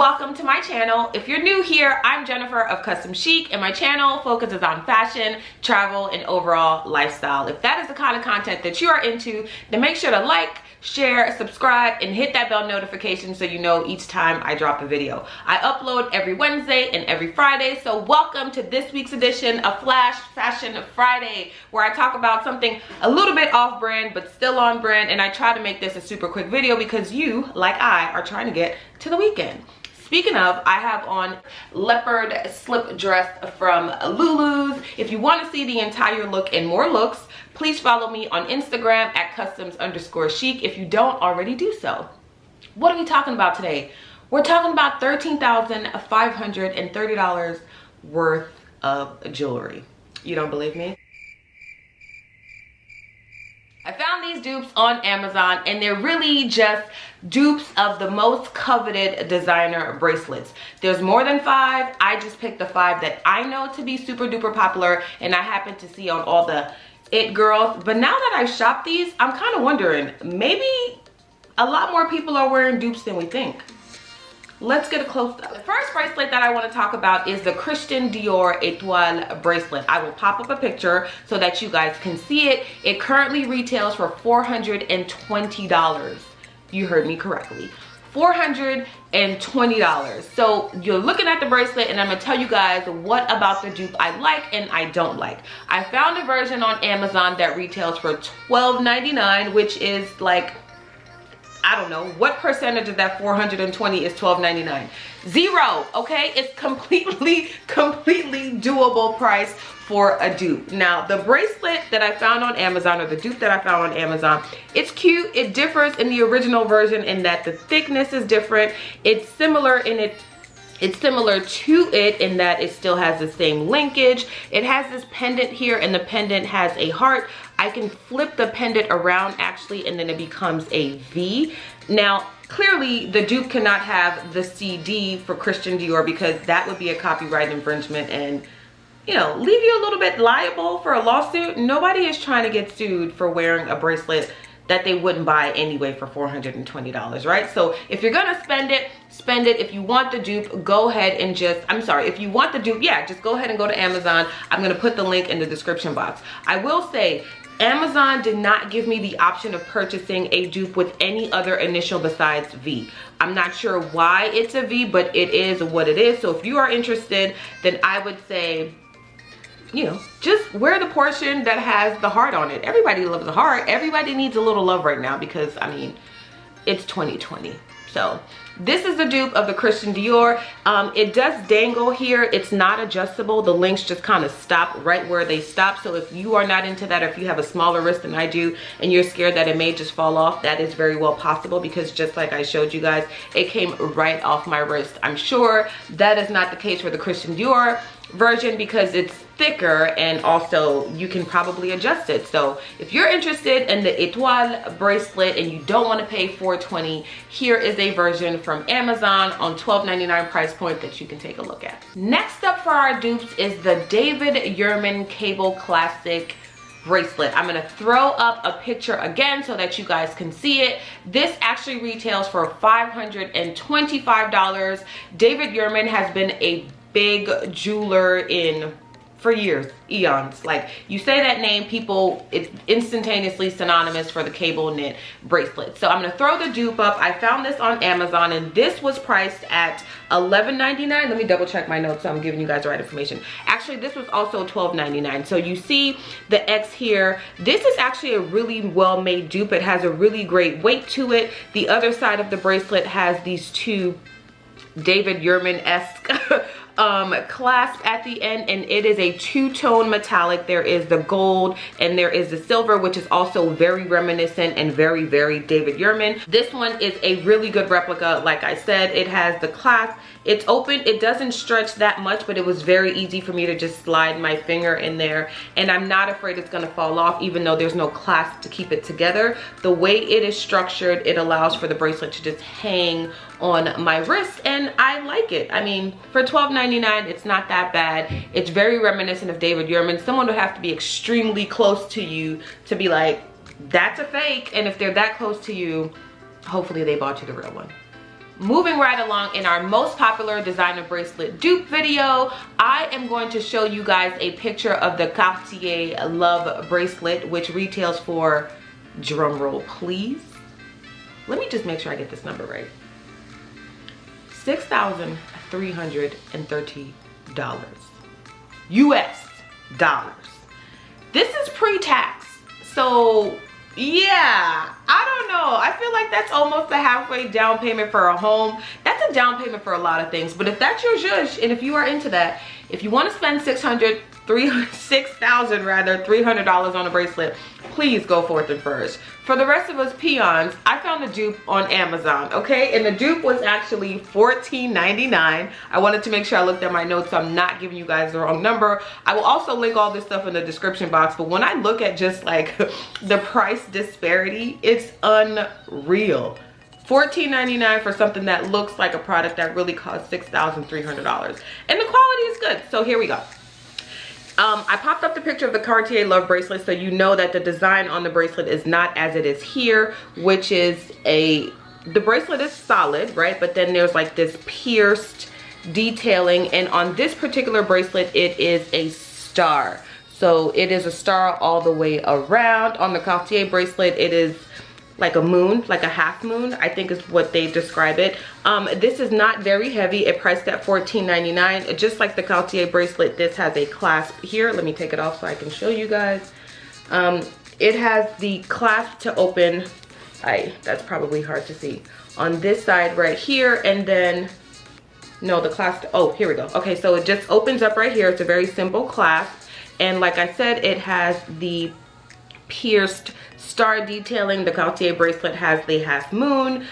welcome to my channel. If you're new here, I'm Jennifer of Custom Chic, and my channel focuses on fashion, travel, and overall lifestyle. If that is the kind of content that you are into, then make sure to like, share, subscribe, and hit that bell notification so you know each time I drop a video. I upload every Wednesday and every Friday, so welcome to this week's edition of Flash Fashion Friday, where I talk about something a little bit off-brand but still on brand, and I try to make this a super quick video because you, like I, are trying to get to the weekend. Speaking of, I have on leopard slip dress from Lulu's. If you want to see the entire look and more looks, please follow me on Instagram at customs_chic if you don't already do so. What are we talking about today? We're talking about $13,530 worth of jewelry. You don't believe me? I found these dupes on Amazon, and they're really just dupes of the most coveted designer bracelets. There's more than 5. I just picked the 5 that I know to be super duper popular, and I happen to see on all the it girls. But now that I've shopped these, I'm kind of wondering, maybe a lot more people are wearing dupes than we think. Let's get a close up. The first bracelet that I want to talk about is the Christian Dior Étoile bracelet. I will pop up a picture so that you guys can see it. It currently retails for $420. You heard me correctly. $420. So you're looking at the bracelet, and I'm gonna tell you guys what about the dupe I like and I don't like. I found a version on Amazon that retails for $12.99, which is like, I don't know, what percentage of that 420 is $12.99? 0, okay? It's completely doable price for a dupe. Now, the bracelet that I found on Amazon, or the dupe that I found on Amazon, it's cute. It differs in the original version in that the thickness is different. It's similar in it. It's similar to it in that it still has the same linkage. It has this pendant here, and the pendant has a heart. I can flip the pendant around actually, and then it becomes a V. Now, clearly the dupe cannot have the CD for Christian Dior because that would be a copyright infringement and, you know, leave you a little bit liable for a lawsuit. Nobody is trying to get sued for wearing a bracelet that they wouldn't buy anyway for $420, right? So if you're gonna spend it, spend it. If you want the dupe, go ahead and just, if you want the dupe, yeah, just go ahead and go to Amazon. I'm gonna put the link in the description box. I will say, Amazon did not give me the option of purchasing a dupe with any other initial besides V. I'm not sure why it's a V, but it is what it is. So if you are interested, then I would say, you know, just wear the portion that has the heart on it. Everybody loves a heart. Everybody needs a little love right now because, I mean, it's 2020. So this is the dupe of the Christian Dior. It does dangle here. It's not adjustable. The links just kind of stop right where they stop. So if you are not into that, or if you have a smaller wrist than I do and you're scared that it may just fall off, that is very well possible because just like I showed you guys, it came right off my wrist. I'm sure that is not the case for the Christian Dior version because it's thicker, and also you can probably adjust it. So if you're interested in the Étoile bracelet and you don't want to pay $420, here is a version from Amazon on $12.99 price point that you can take a look at. Next up for our dupes is the David Yurman Cable Classic bracelet. I'm gonna throw up a picture again so that you guys can see it. This actually retails for $525. David Yurman has been a big jeweler for years, eons. Like, you say that name, people, it's instantaneously synonymous for the cable knit bracelet. So I'm gonna throw the dupe up. I found this on Amazon, and this was priced at $11.99. Let me double check my notes so I'm giving you guys the right information. Actually, this was also $12.99. So you see the X here. This is actually a really well-made dupe. It has a really great weight to it. The other side of the bracelet has these two David Yurman-esque clasp at the end, and it is a two-tone metallic. There is the gold and there is the silver, which is also very reminiscent and very David Yurman. This one is a really good replica. Like I said, it has the clasp. It's open. It doesn't stretch that much, but it was very easy for me to just slide my finger in there, and I'm not afraid it's gonna fall off even though there's no clasp to keep it together. The way it is structured, it allows for the bracelet to just hang on my wrist, and I like it. I mean, for $12.99, it's not that bad. It's very reminiscent of David Yurman. Someone would have to be extremely close to you to be like, that's a fake. And if they're that close to you, hopefully they bought you the real one. moving right along in our most popular designer bracelet dupe video, I am going to show you guys a picture of the Cartier Love bracelet, which retails for, drum roll please, let me just make sure I get this number right, $6,330 US dollars. This is pre-tax, so yeah, I don't know, I feel like that's almost a halfway down payment for a home. That's a down payment for a lot of things, but if that's your zhuzh and if you are into that, if you want to spend $6,300 on a bracelet, please go forth and first. For the rest of us peons, I found the dupe on Amazon, okay? And the dupe was actually $14.99. I wanted to make sure I looked at my notes so I'm not giving you guys the wrong number. I will also link all this stuff in the description box, but when I look at just like the price disparity, it's unreal. $14.99 for something that looks like a product that really costs $6,300. And the quality is good, so here we go. I popped up the picture of the Cartier Love bracelet so you know that the design on the bracelet is not as it is here, which is the bracelet is solid, right? But then there's like this pierced detailing, and on this particular bracelet, it is a star. So it is a star all the way around. On the Cartier bracelet, it is like a moon, like a half moon, I think is what they describe it. This is not very heavy. It priced at $14.99. Just like the Cartier bracelet, this has a clasp here. Let me take it off so I can show you guys. It has the clasp to open. That's probably hard to see. On this side right here, and then, no, the clasp, oh, here we go. Okay, so it just opens up right here. It's a very simple clasp. And like I said, it has the pierced star detailing. The Cartier bracelet has the half moon.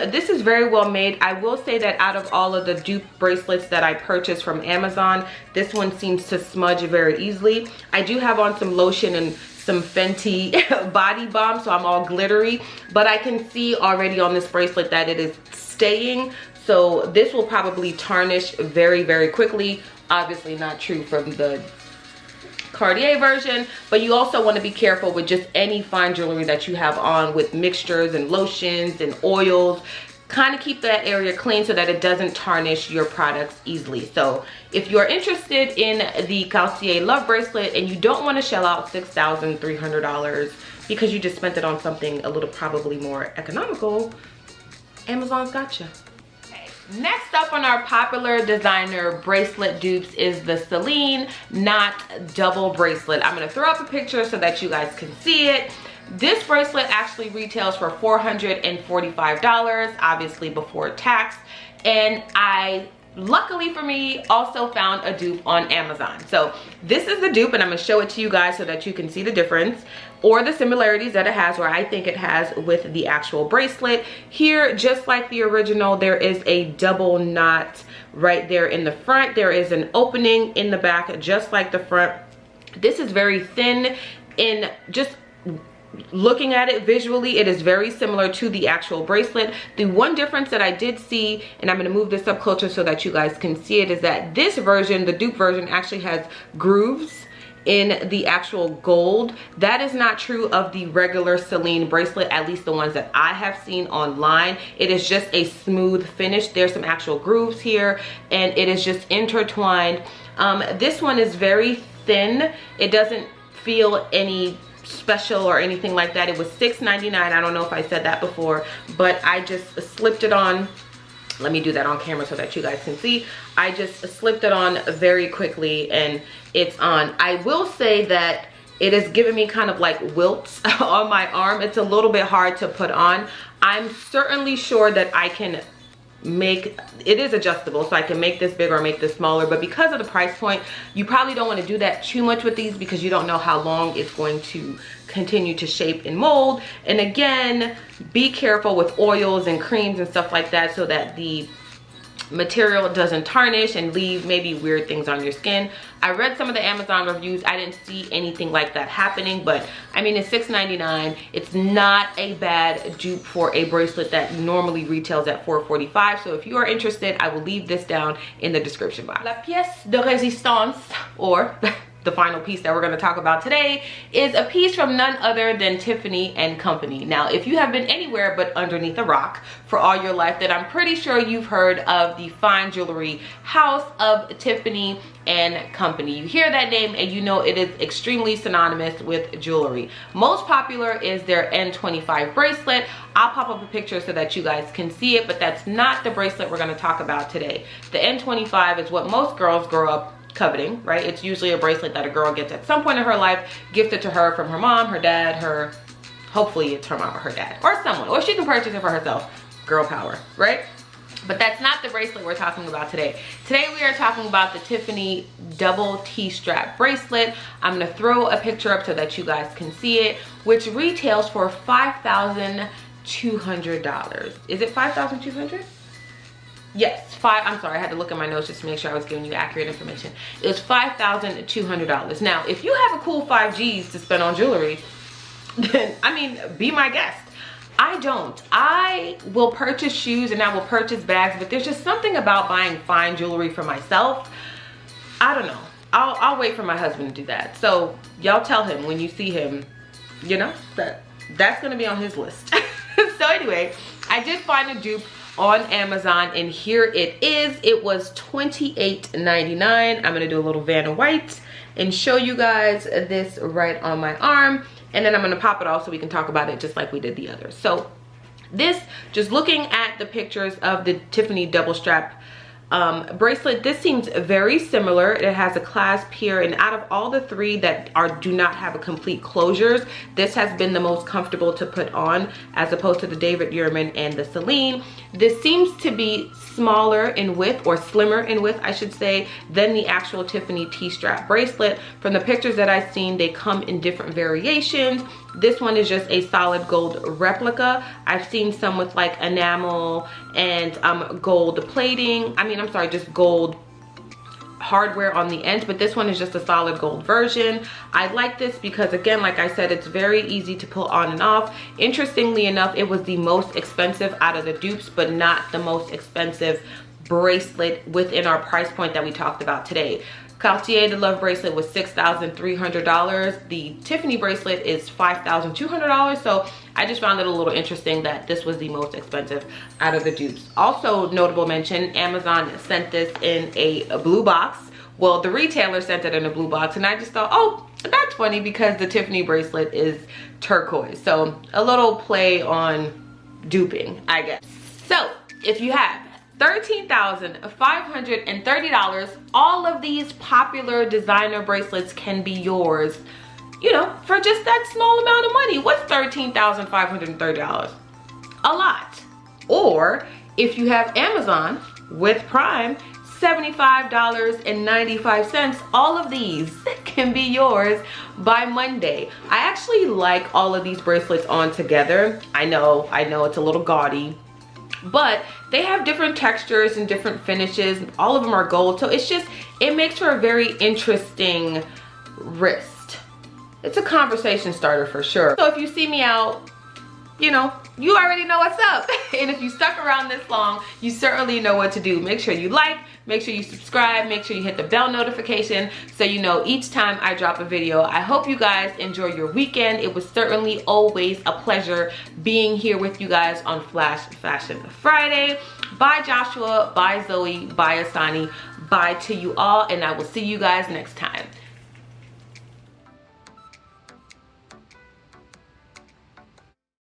This is very well made. I will say that out of all of the dupe bracelets that I purchased from Amazon, this one seems to smudge very easily. I do have on some lotion and some Fenty body balm, so I'm all glittery, but I can see already on this bracelet that it is staying, so this will probably tarnish very, very quickly. Obviously not true from the Cartier version, but you also want to be careful with just any fine jewelry that you have on with mixtures and lotions and oils. Kind of keep that area clean so that it doesn't tarnish your products easily. So if you're interested in the Cartier Love bracelet and you don't want to shell out $6,300 because you just spent it on something a little probably more economical, Amazon's got you. Next up on our popular designer bracelet dupes is the Celine Knot Double Bracelet. I'm going to throw up a picture so that you guys can see it. This bracelet actually retails for $445, obviously before tax. And I, luckily for me, also found a dupe on Amazon. So this is the dupe, and I'm going to show it to you guys so that you can see the difference or the similarities that it has, or I think it has, with the actual bracelet. Here, just like the original, there is a double knot right there in the front. There is an opening in the back, just like the front. This is very thin. In just looking at it visually, it is very similar to the actual bracelet. The one difference that I did see, and I'm going to move this up closer so that you guys can see it, is that this version, the dupe version, actually has grooves in the actual gold. That is not true of the regular Celine bracelet, at least the ones that I have seen online. It is just a smooth finish. There's some actual grooves here, and it is just intertwined. This one is very thin. It doesn't feel any special or anything like that. It was $6.99. I don't know if I said that before, but I just slipped it on. Let me do that on camera so that you guys can see. I just slipped it on very quickly and it's on. I will say that it is giving me kind of like wilts on my arm. It's a little bit hard to put on. I'm certainly sure that I can make it is adjustable, so I can make this bigger or make this smaller, but because of the price point, you probably don't want to do that too much with these because you don't know how long it's going to continue to shape and mold. And again, be careful with oils and creams and stuff like that so that the material doesn't tarnish and leave maybe weird things on your skin. I read some of the Amazon reviews. I didn't see anything like that happening, but I mean, it's $6.99. It's not a bad dupe for a bracelet that normally retails at $445. So if you are interested, I will leave this down in the description box. La pièce de résistance, or the final piece that we're going to talk about today is a piece from none other than Tiffany and Company. Now, if you have been anywhere but underneath a rock for all your life, then I'm pretty sure you've heard of the fine jewelry house of Tiffany and Company. You hear that name and you know it is extremely synonymous with jewelry. Most popular is their N25 bracelet. I'll pop up a picture so that you guys can see it, but that's not the bracelet we're going to talk about today. The N25 is what most girls grow up coveting, right? It's usually a bracelet that a girl gets at some point in her life, gifted to her from her mom, her dad, her, hopefully it's her mom or her dad, or someone, or she can purchase it for herself. Girl power, right? But that's not the bracelet we're talking about today. Today we are talking about the Tiffany double T-strap bracelet. I'm gonna throw a picture up so that you guys can see it, which retails for $5,200. Is it $5,200? Yes, I'm sorry, I had to look at my notes just to make sure I was giving you accurate information. It was $5,200. Now, if you have a cool 5Gs to spend on jewelry, then, I mean, be my guest. I don't. I will purchase shoes and I will purchase bags, but there's just something about buying fine jewelry for myself. I don't know. I'll wait for my husband to do that. So y'all tell him when you see him, you know, that's gonna be on his list. So anyway, I did find a dupe on Amazon and here it is. It was $28.99. I'm gonna do a little Vanna White and show you guys this right on my arm, and then I'm gonna pop it off so we can talk about it just like we did the others. So this, just looking at the pictures of the Tiffany double strap bracelet, this seems very similar. It has a clasp here, and out of all the three that do not have a complete closures, this has been the most comfortable to put on as opposed to the David Yurman and the Celine. This seems to be smaller in width, or slimmer in width I should say, than the actual Tiffany T-strap bracelet. From the pictures that I've seen, they come in different variations. This one is just a solid gold replica. I've seen some with like enamel and gold plating. I'm sorry, just gold hardware on the ends, but this one is just a solid gold version. I like this because, again, like I said, it's very easy to pull on and off. Interestingly enough, it was the most expensive out of the dupes, but not the most expensive bracelet within our price point that we talked about today. Cartier the Love bracelet was $6,300. The Tiffany bracelet is $5,200. So I just found it a little interesting that this was the most expensive out of the dupes. Also notable mention, Amazon sent this in a blue box. Well, the retailer sent it in a blue box, and I just thought, oh, that's funny because the Tiffany bracelet is turquoise. So a little play on duping, I guess. So if you have $13,530, all of these popular designer bracelets can be yours, you know, for just that small amount of money. What's $13,530? A lot. Or if you have Amazon with Prime, $75.95. All of these can be yours by Monday. I actually like all of these bracelets on together. I know it's a little gaudy, but they have different textures and different finishes. All of them are gold, so it makes for a very interesting wrist. It's a conversation starter for sure. So if you see me out, you know, you already know what's up. And if you stuck around this long, you certainly know what to do. Make sure you like, make sure you subscribe, make sure you hit the bell notification so you know each time I drop a video. I hope you guys enjoy your weekend. It was certainly always a pleasure being here with you guys on Flash Fashion Friday. Bye Joshua, bye Zoe, bye Asani, bye to you all, and I will see you guys next time.